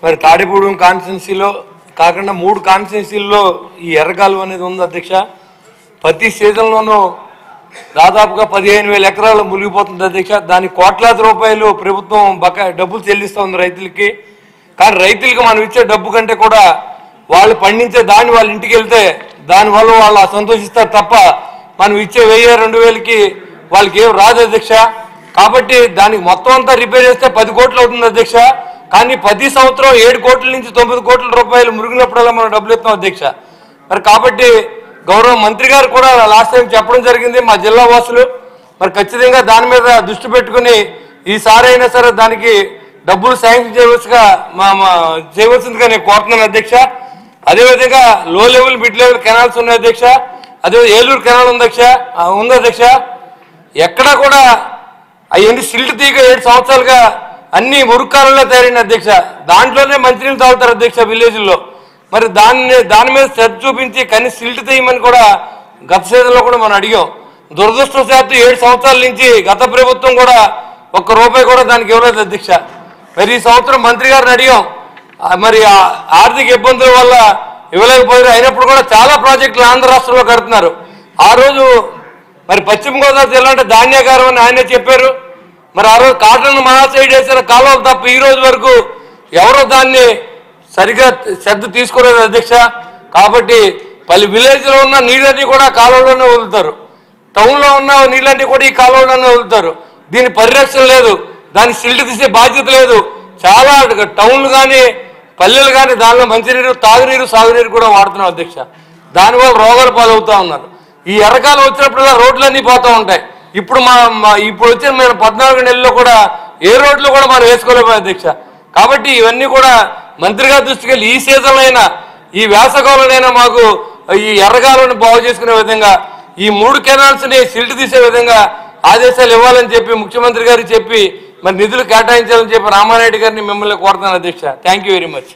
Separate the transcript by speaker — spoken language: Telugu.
Speaker 1: మరి తాడేపూడి కాన్స్టిట్యున్సీలో కాకుండా 3 కాన్స్టిట్యున్సీల్లో ఈ ఎర్రకాలువ అనేది ఉంది అధ్యక్ష. ప్రతి సీజన్లోనూ దాదాపుగా 15,000 ఎకరాలు మునిగిపోతుంది అధ్యక్ష. దానికి కోట్లాది రూపాయలు ప్రభుత్వం డబ్బులు చెల్లిస్తుంది రైతులకి. కానీ రైతులకి మనం ఇచ్చే డబ్బు కంటే కూడా వాళ్ళు పండించే దాన్ని వాళ్ళ ఇంటికి వెళ్తే దానివల్ల వాళ్ళు సంతోషిస్తారు తప్ప మనం ఇచ్చే 1,000-2,000కి వాళ్ళకి ఏం రాదు అధ్యక్ష. కాబట్టి దానికి మొత్తం అంతా రిపేర్ చేస్తే 10 కోట్లు అవుతుంది అధ్యక్ష. కానీ ప్రతి సంవత్సరం 7 కోట్ల నుంచి 9 కోట్ల రూపాయలు మురిగినప్పుడల్లా మనం డబ్బులు ఇస్తాం అధ్యక్ష. మరి కాబట్టి గౌరవ మంత్రి గారు కూడా లాస్ట్ టైం చెప్పడం జరిగింది మా జిల్లా వాసులు. మరి ఖచ్చితంగా దాని మీద దృష్టి పెట్టుకుని ఈసారి అయినా సరే దానికి డబ్బులు శాంక్షన్ చేయవలసిందిగా నేను కోరుతున్నాను అధ్యక్ష. అదేవిధంగా లో లెవెల్ మిడ్ లెవెల్ కెనాల్స్ ఉన్నాయి అధ్యక్ష. అదే ఏలూరు కెనాల్ ఉంది అధ్యక్ష. ఎక్కడా కూడా అవన్నీ సిల్ట్ తీగ 7 సంవత్సరాలుగా అన్ని మురుక్కాలలో తయారైన అధ్యక్ష. దాంట్లోనే మంచినీళ్ళు తాగుతారు అధ్యక్ష విలేజ్లో. మరి దాని మీద శ్రద్ధ చూపించి కనీస సిల్ట్ తీయమని కూడా గత సీజన్లో కూడా మనం అడిగాం. దురదృష్టవశాత్తు 7 సంవత్సరాల నుంచి గత ప్రభుత్వం కూడా ₹1 కూడా దానికి ఇవ్వలేదు అధ్యక్ష. మరి ఈ సంవత్సరం మంత్రి గారిని అడిగాం. మరి ఆర్థిక ఇబ్బందుల వల్ల ఇవ్వలేకపోయారు. అయినప్పుడు కూడా చాలా ప్రాజెక్టులు ఆంధ్ర రాష్ట్రంలో కడుతున్నారు. ఆ రోజు మరి పశ్చిమ గోదావరి జిల్లా అంటే ధాన్యాగారం అని ఆయనే చెప్పారు. మరి ఆ రోజు కాటన్ మహాసైడ్ వేసిన కాలువలు తప్ప ఈ రోజు వరకు ఎవరో దాన్ని సరిగ్గా శ్రద్ధ తీసుకోలేదు అధ్యక్ష. కాబట్టి పలు విలేజ్లో ఉన్న నీళ్ళన్నీ కూడా కాలువలోనే వదులుతారు. టౌన్లో ఉన్న నీళ్ళన్నీ కూడా ఈ కాలువలోనే వదులుతారు. దీని పరిరక్షణ లేదు. దాన్ని సిల్ట్ తీసే బాధ్యత లేదు. చాలా టౌన్లు కానీ పల్లెలు కానీ దానిలో మంచినీరు తాగునీరు సాగునీరు కూడా వాడుతున్నాం అధ్యక్ష. దానివల్ల రోగాలు పాలవుతూ ఉన్నారు. ఈ ఎర్రకాలం వచ్చినప్పుడల్లా రోడ్లన్నీ పోతూ ఉంటాయి. ఇప్పుడు ఇప్పుడు వచ్చిన మేము 14 నెలల్లో కూడా ఏ రోడ్లు కూడా మనం వేసుకోలేకపోయాం అధ్యక్ష. కాబట్టి ఇవన్నీ కూడా మంత్రి గారి దృష్టికి వెళ్ళి ఈ సీజన్లో అయినా ఈ వేసవకాలంలోనైనా మాకు ఈ ఎర్రకాలను బాగు చేసుకునే విధంగా ఈ 3 కెనాల్స్ని సిల్ట్ తీసే విధంగా ఆదేశాలు ఇవ్వాలని చెప్పి ముఖ్యమంత్రి గారికి చెప్పి మరి నిధులు కేటాయించాలని చెప్పి రామారెడ్డి గారిని మిమ్మల్ని కోరుతాను అధ్యక్ష. Thank you very much.